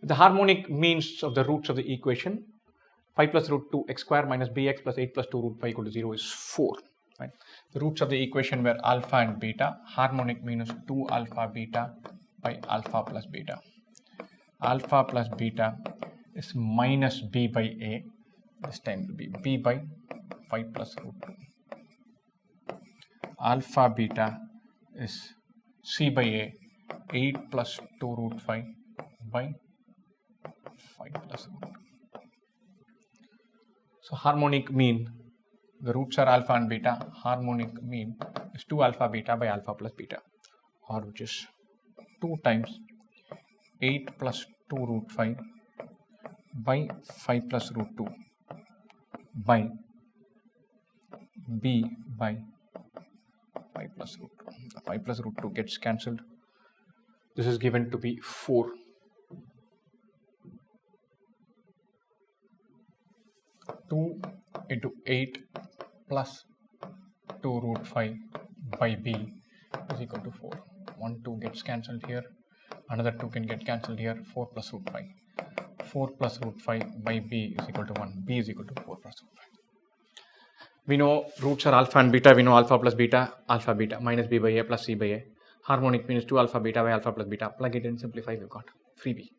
The harmonic means of the roots of the equation 5 plus root 2 x square minus bx plus 8 plus 2 root 5 equal to 0 is 4. Right? The roots of the equation were alpha and beta. Harmonic means 2 alpha beta by alpha plus beta. Alpha plus beta is minus b by a. This time will be b by 5 plus root 2. Alpha beta is c by a 8 plus 2 root 5 by 5 plus root 2. So harmonic mean, the roots are alpha and beta. Harmonic mean is 2 alpha beta by alpha plus beta, or which is 2 times 8 plus 2 root 5 by 5 plus root 2 by b by 5 plus root 2. 5 plus root 2 gets cancelled. This is given to be 4. 2 into 8 plus 2 root 5 by b is equal to 4. 1 2 gets cancelled here, another 2 can get cancelled here. 4 plus root 5. 4 plus root 5 by b is equal to 1. B is equal to 4 plus root 5. We know roots are alpha and beta. We know alpha plus beta, alpha beta minus b by a plus c by a. Harmonic means 2 alpha beta by alpha plus beta. Plug it in, simplify, we've got freebie.